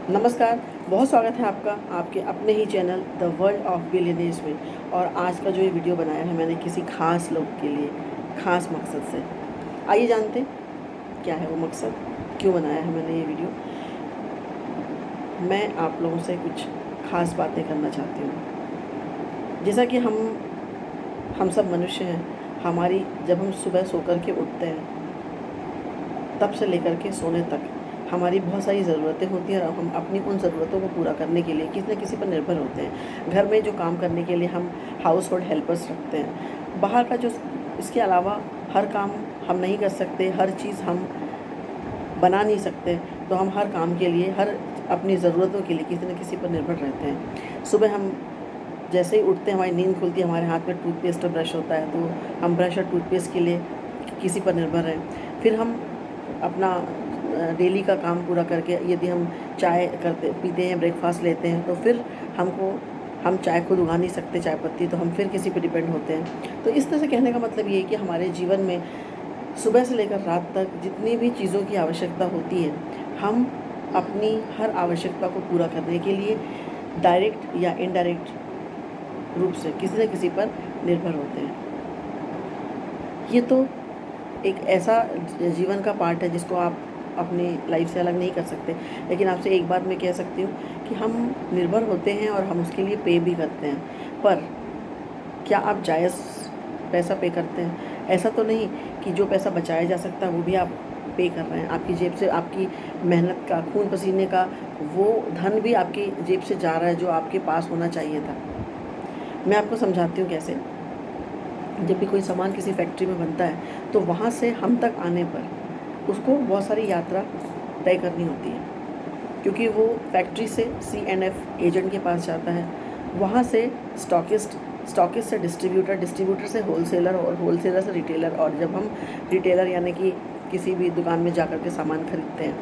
नमस्कार, बहुत स्वागत है आपका आपके अपने ही channel the world of billionaires में। और आज का जो ये वीडियो बनाया है मैंने किसी खास लोग के लिए, खास मकसद से। आइए जानते हैं क्या है वो मकसद, क्यों बनाया है मैंने ये वीडियो। मैं आप लोगों से कुछ खास बातें करना चाहती हूँ। जैसा कि हम सब मनुष्य हैं, हमारी जब हम सुबह सो कर के उठते हैं तब से लेकर के सोने तक हमारी बहुत सारी ज़रूरतें होती हैं और हम अपनी उन ज़रूरतों को पूरा करने के लिए किसी न किसी पर निर्भर होते हैं। घर में जो काम करने के लिए हम हाउस होल्ड हेल्पर्स रखते हैं। बाहर का जो, इसके अलावा हर काम हम नहीं कर सकते, हर चीज़ हम बना नहीं सकते, तो हम हर काम के लिए, हर अपनी ज़रूरतों के लिए किसी न किसी पर निर्भर रहते हैं। सुबह हम जैसे ही उठते हैं, हमारी नींद खुलती है, हमारे हाथ में टूथपेस्ट और ब्रश होता है, तो हम ब्रश और टूथपेस्ट के लिए किसी पर निर्भर हैं। फिर हम अपना डेली का काम पूरा करके यदि हम चाय पीते हैं, ब्रेकफास्ट लेते हैं, तो फिर हम चाय खुद उगा नहीं सकते, चाय पत्ती, तो हम फिर किसी पे डिपेंड होते हैं। तो इस तरह से कहने का मतलब ये है कि हमारे जीवन में सुबह से लेकर रात तक जितनी भी चीज़ों की आवश्यकता होती है, हम अपनी हर आवश्यकता को पूरा करने के लिए डायरेक्ट या इनडायरेक्ट रूप से किसी न किसी पर निर्भर होते हैं। ये तो एक ऐसा जीवन का पार्ट है जिसको आप अपनी लाइफ से अलग नहीं कर सकते। लेकिन आपसे एक बात मैं कह सकती हूँ कि हम निर्भर होते हैं और हम उसके लिए पे भी करते हैं, पर क्या आप जायज़ पैसा पे करते हैं? ऐसा तो नहीं कि जो पैसा बचाया जा सकता है वो भी आप पे कर रहे हैं। आपकी जेब से, आपकी मेहनत का, खून पसीने का वो धन भी आपकी जेब से जा रहा है जो आपके पास होना चाहिए था। मैं आपको समझाती हूँ कैसे। जब भी कोई सामान किसी फैक्ट्री में बनता है तो वहाँ से हम तक आने पर उसको बहुत सारी यात्रा तय करनी होती है, क्योंकि वो फैक्ट्री से CNF एजेंट के पास जाता है, वहाँ से स्टॉकिस्ट से डिस्ट्रीब्यूटर से होलसेलर और होलसेलर से रिटेलर। और जब हम रिटेलर यानी कि किसी भी दुकान में जाकर के सामान खरीदते हैं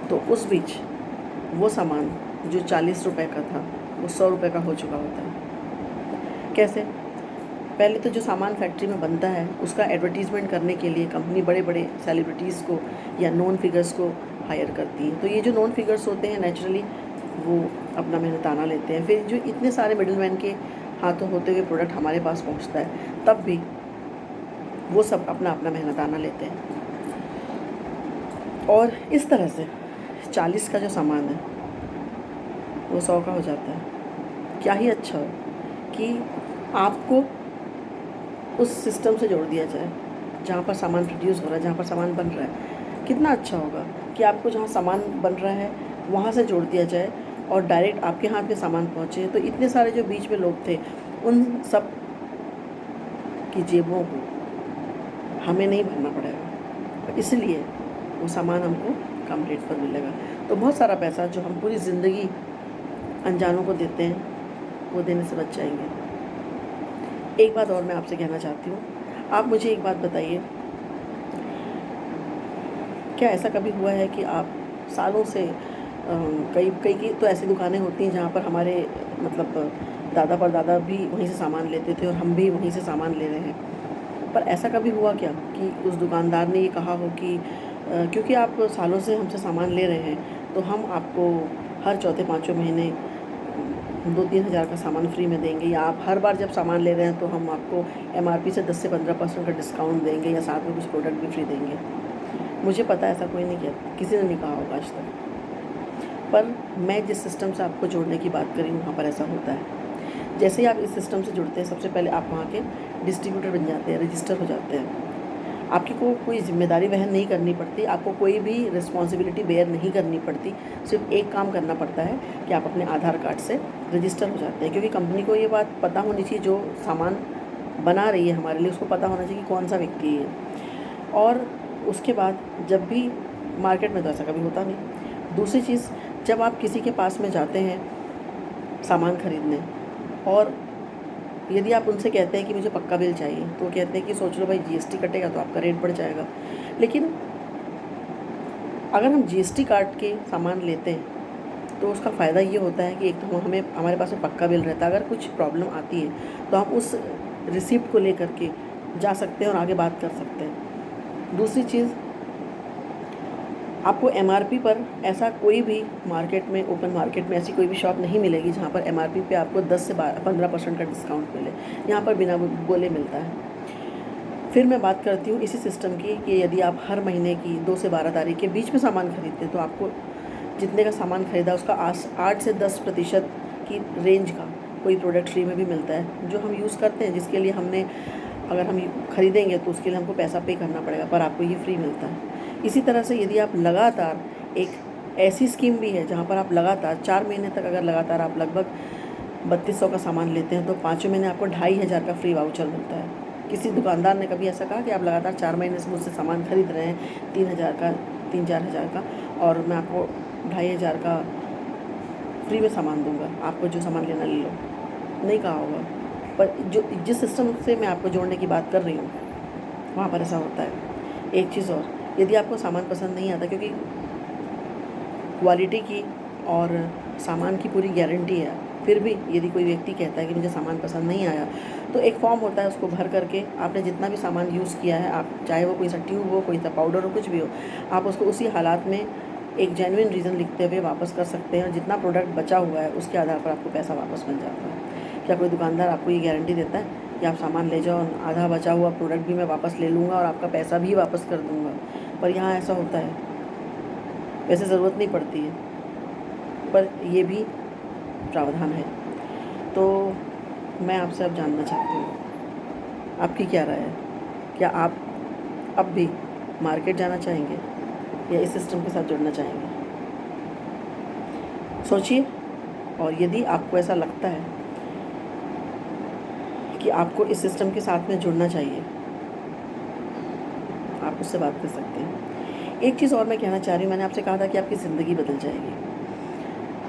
तो उस बीच वो सामान जो 40 रुपये का था वो 100 रुपये का हो चुका होता है। कैसे? पहले तो जो सामान फैक्ट्री में बनता है उसका एडवर्टीज़मेंट करने के लिए कंपनी बड़े बड़े सेलिब्रिटीज़ को या नोन फिगर्स को हायर करती है। तो ये जो नोन फिगर्स होते हैं नेचुरली वो अपना मेहनताना लेते हैं। फिर जो इतने सारे मिडलमैन के हाथों होते हुए प्रोडक्ट हमारे पास पहुंचता है, तब भी वो सब अपना अपना मेहनताना लेते हैं। और इस तरह से 40 का जो सामान है वो 100 का हो जाता है। क्या ही अच्छा हो कि आपको उस सिस्टम से जोड़ दिया जाए जहाँ पर सामान प्रोड्यूस हो रहा है, जहाँ पर सामान बन रहा है। कितना अच्छा होगा कि आपको जहाँ सामान बन रहा है वहाँ से जोड़ दिया जाए और डायरेक्ट आपके हाथ में सामान पहुँचे। तो इतने सारे जो बीच में लोग थे उन सब की जेबों को हमें नहीं भरना पड़ेगा, इसलिए वो सामान हमको कम रेट पर मिलेगा। तो बहुत सारा पैसा जो हम पूरी ज़िंदगी अनजानों को देते हैं वो देने से बच जाएंगे। एक बात और मैं आपसे कहना चाहती हूँ, आप मुझे एक बात बताइए, क्या ऐसा कभी हुआ है कि आप सालों से कई कई की तो ऐसी दुकानें होती हैं जहाँ पर हमारे मतलब दादा परदादा भी वहीं से सामान लेते थे और हम भी वहीं से सामान ले रहे हैं, पर ऐसा कभी हुआ क्या कि उस दुकानदार ने ये कहा हो कि क्योंकि आप सालों से हमसे सामान ले रहे हैं तो हम आपको हर चौथे पाँचवें महीने 2-3 हज़ार का सामान फ्री में देंगे, या आप हर बार जब सामान ले रहे हैं तो हम आपको MRP से 10 से 15% का डिस्काउंट देंगे, या साथ में कुछ प्रोडक्ट भी फ्री देंगे। मुझे पता है ऐसा कोई नहीं किया, किसी ने नहीं कहा होगा आज तक, पर मैं जिस सिस्टम से आपको जोड़ने की बात करी हूँ वहाँ पर ऐसा होता है। जैसे ही आप इस सिस्टम से जुड़ते हैं, सबसे पहले आप वहाँ के डिस्ट्रीब्यूटर बन जाते हैं, रजिस्टर हो जाते हैं। आपकी को कोई जिम्मेदारी वहन नहीं करनी पड़ती, आपको कोई भी रिस्पॉन्सिबिलिटी बेयर नहीं करनी पड़ती। सिर्फ एक काम करना पड़ता है कि आप अपने आधार कार्ड से रजिस्टर हो जाते हैं, क्योंकि कंपनी को ये बात पता होनी चाहिए, जो सामान बना रही है हमारे लिए उसको पता होना चाहिए कि कौन सा व्यक्ति है। और उसके बाद जब भी मार्केट में तो ऐसा कभी होता नहीं। दूसरी चीज़, जब आप किसी के पास में जाते हैं सामान खरीदने और यदि आप उनसे कहते हैं कि मुझे पक्का बिल चाहिए, तो वो कहते हैं कि सोच लो भाई GST कटेगा तो आपका रेट बढ़ जाएगा। लेकिन अगर हम GST काट के सामान लेते हैं तो उसका फ़ायदा ये होता है कि एक तो हमें हमारे पास में पक्का बिल रहता है, अगर कुछ प्रॉब्लम आती है तो हम उस रिसिप्ट को लेकर के जा सकते हैं और आगे बात कर सकते हैं। दूसरी चीज़, आपको एमआरपी पर ऐसा कोई भी मार्केट में, ओपन मार्केट में ऐसी कोई भी शॉप नहीं मिलेगी जहाँ पर एमआरपी पे आपको 10 से 15% का डिस्काउंट मिले। यहाँ पर बिना बोले मिलता है। फिर मैं बात करती हूँ इसी सिस्टम की कि यदि आप हर महीने की 2 से 12 तारीख के बीच में सामान खरीदते हैं तो आपको जितने का सामान खरीदा उसका 8 से 10% की रेंज का कोई प्रोडक्ट फ्री में भी मिलता है, जो हम यूज़ करते हैं, जिसके लिए हमने, अगर हम खरीदेंगे तो उसके लिए हमको पैसा पे करना पड़ेगा, पर आपको ये फ्री मिलता है। इसी तरह से यदि आप लगातार, एक ऐसी स्कीम भी है जहाँ पर आप लगातार 4 महीने तक, अगर लगातार आप लगभग 3200 का सामान लेते हैं तो 5वें महीने आपको 2500 का फ्री वाउचर मिलता है। किसी दुकानदार ने कभी ऐसा कहा कि आप लगातार 4 महीने से मुझसे सामान खरीद रहे हैं 3000 का, 3-4 हज़ार का, और मैं आपको 2500 का फ्री में सामान दूंगा, आपको जो सामान लेना ले लो? नहीं कहा होगा। पर जो जिस सिस्टम से मैं आपको जोड़ने की बात कर रही हूँ वहाँ पर ऐसा होता है। एक चीज़ और, यदि आपको सामान पसंद नहीं आता, क्योंकि क्वालिटी की और सामान की पूरी गारंटी है, फिर भी यदि कोई व्यक्ति कहता है कि मुझे सामान पसंद नहीं आया, तो एक फॉर्म होता है, उसको भर करके आपने जितना भी सामान यूज़ किया है, आप चाहे वो कोई सा ट्यूब हो, कोई सा पाउडर हो, कुछ भी हो, आप उसको उसी हालात में एक जेन्युइन रीज़न लिखते हुए वापस कर सकते हैं, और जितना प्रोडक्ट बचा हुआ है उसके आधार पर आपको पैसा वापस मिल जाता है। क्या कोई दुकानदार आपको ये गारंटी देता है कि आप सामान ले जाओ, आधा बचा हुआ प्रोडक्ट भी मैं वापस ले लूँगा और आपका पैसा भी वापस कर दूँगा? पर यहाँ ऐसा होता है। वैसे ज़रूरत नहीं पड़ती है, पर ये भी प्रावधान है। तो मैं आपसे अब जानना चाहती हूँ, आपकी क्या राय है? क्या आप अब भी मार्केट जाना चाहेंगे या इस सिस्टम के साथ जुड़ना चाहेंगे? सोचिए, और यदि आपको ऐसा लगता है कि आपको इस सिस्टम के साथ में जुड़ना चाहिए, आप मुझसे बात कर सकते हैं। एक चीज़ और मैं कहना चाह रही हूँ, मैंने आपसे कहा था कि आपकी ज़िंदगी बदल जाएगी।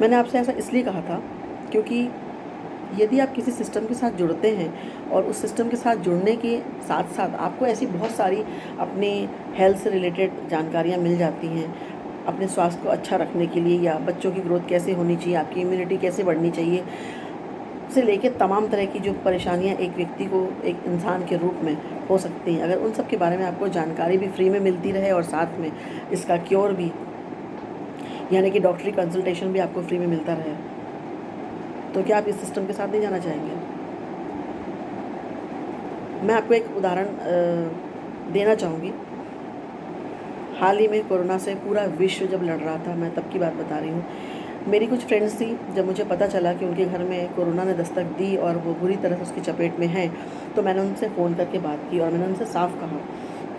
मैंने आपसे ऐसा इसलिए कहा था क्योंकि यदि आप किसी सिस्टम के साथ जुड़ते हैं और उस सिस्टम के साथ जुड़ने के साथ साथ आपको ऐसी बहुत सारी अपने हेल्थ से रिलेटेड जानकारियाँ मिल जाती हैं, अपने स्वास्थ्य को अच्छा रखने के लिए, या बच्चों की ग्रोथ कैसे होनी चाहिए, आपकी इम्यूनिटी कैसे बढ़नी चाहिए, से लेके तमाम तरह की जो परेशानियाँ एक व्यक्ति को, एक इंसान के रूप में हो सकती हैं, अगर उन सब के बारे में आपको जानकारी भी फ्री में मिलती रहे और साथ में इसका क्योर भी, यानी कि डॉक्टरी कंसल्टेशन भी आपको फ्री में मिलता रहे, तो क्या आप इस सिस्टम के साथ नहीं जाना चाहेंगे? मैं आपको एक उदाहरण देना चाहूँगी। हाल ही में कोरोना से पूरा विश्व जब लड़ रहा था, मैं तब की बात बता रही हूँ। मेरी कुछ फ्रेंड्स थी, जब मुझे पता चला कि उनके घर में कोरोना ने दस्तक दी और वो बुरी तरह से उसकी चपेट में हैं, तो मैंने उनसे फ़ोन करके बात की और मैंने उनसे साफ कहा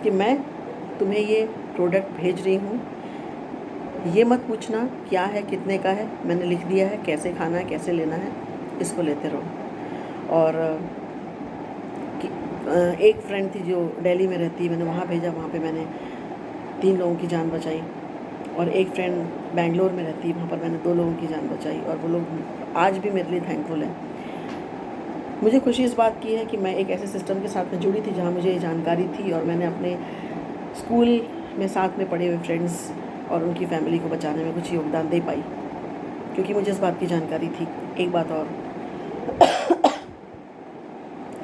कि मैं तुम्हें ये प्रोडक्ट भेज रही हूँ, ये मत पूछना क्या है, कितने का है, मैंने लिख दिया है, कैसे खाना है, कैसे लेना है, इसको लेते रहो। और एक फ्रेंड थी जो दिल्ली में रहती है, मैंने वहाँ भेजा, वहाँ पे मैंने 3 लोगों की जान बचाई। और एक फ्रेंड बेंगलोर में रहती है, वहाँ पर मैंने 2 लोगों की जान बचाई, और वो लोग आज भी मेरे लिए थैंकफुल हैं। मुझे खुशी इस बात की है कि मैं एक ऐसे सिस्टम के साथ में जुड़ी थी जहाँ मुझे ये जानकारी थी, और मैंने अपने स्कूल में साथ में पढ़े हुए फ्रेंड्स और उनकी फैमिली को बचाने में कुछ योगदान दे पाई, क्योंकि मुझे इस बात की जानकारी थी। एक बात और,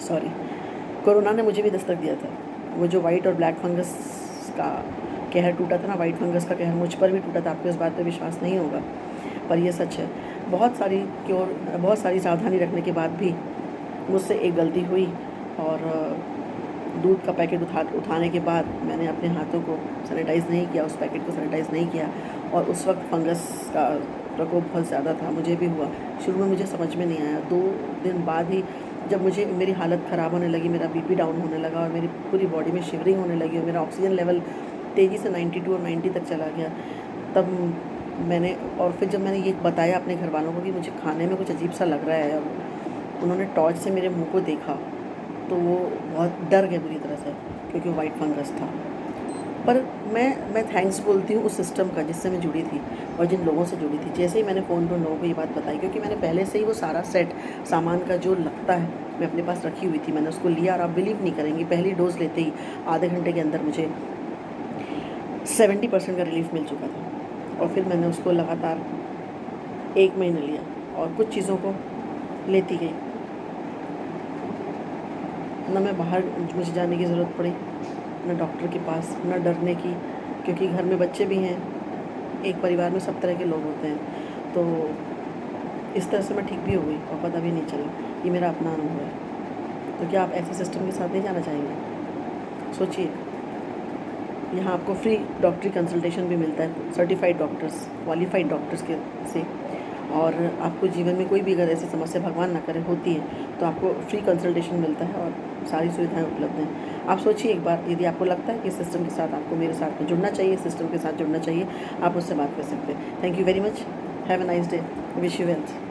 सॉरी, कोरोना ने मुझे भी दस्तक दिया था। वो जो वाइट और ब्लैक फंगस का कहर टूटा था ना, वाइट फंगस का कहर मुझ पर भी टूटा था। आपको इस बात पे विश्वास नहीं होगा, पर यह सच है। बहुत सारी सावधानी रखने के बाद भी मुझसे एक गलती हुई, और दूध का पैकेट उठाने के बाद मैंने अपने हाथों को सैनिटाइज़ नहीं किया, उस पैकेट को सैनिटाइज़ नहीं किया, और उस वक्त फंगस का प्रकोप बहुत ज़्यादा था, मुझे भी हुआ। शुरू में मुझे समझ में नहीं आया, 2 दिन बाद ही जब मुझे मेरी हालत ख़राब होने लगी, मेरा बीपी डाउन होने लगा और मेरी पूरी बॉडी में शिवरिंग होने लगी और मेरा ऑक्सीजन लेवल तेज़ी से 92 और 90 तक चला गया, तब मैंने, और फिर जब मैंने ये बताया अपने घर वालों को कि मुझे खाने में कुछ अजीब सा लग रहा है, और उन्होंने टॉर्च से मेरे मुंह को देखा, तो वो बहुत डर गए बुरी तरह से, क्योंकि वो वाइट फंगस था। पर मैं थैंक्स बोलती हूँ उस सिस्टम का जिससे मैं जुड़ी थी और जिन लोगों से जुड़ी थी। जैसे ही मैंने फ़ोन पर लोगों को ये बात बताई, क्योंकि मैंने पहले से ही वो सारा सेट सामान का जो लगता है मैं अपने पास रखी हुई थी, मैंने उसको लिया, और आप बिलीव नहीं करेंगी, पहली डोज़ लेते ही आधे घंटे के अंदर मुझे 70% का रिलीफ मिल चुका था। और फिर मैंने उसको लगातार 1 महीना लिया और कुछ चीज़ों को लेती गई। ना मैं बाहर मुझे जाने की ज़रूरत पड़ी, ना डॉक्टर के पास, ना डरने की, क्योंकि घर में बच्चे भी हैं, एक परिवार में सब तरह के लोग होते हैं, तो इस तरह से मैं ठीक भी हो गई और पता भी नहीं चला। ये मेरा अपना अनुभव है। तो क्या आप ऐसे सिस्टम के साथ नहीं जाना चाहेंगे? सोचिए, यहाँ आपको फ्री डॉक्टरी कंसल्टेशन भी मिलता है सर्टिफाइड डॉक्टर्स, क्वालिफाइड डॉक्टर्स के से। और आपको जीवन में कोई भी अगर ऐसी समस्या भगवान ना करे होती है तो आपको फ्री कंसल्टेशन मिलता है और सारी सुविधाएं उपलब्ध हैं। आप सोचिए एक बार, यदि आपको लगता है कि इस सिस्टम के साथ आपको मेरे साथ में जुड़ना चाहिए, सिस्टम के साथ जुड़ना चाहिए, आप मुझसे बात कर सकते हैं। Thank you very much. Have a nice day. Wish you wealth.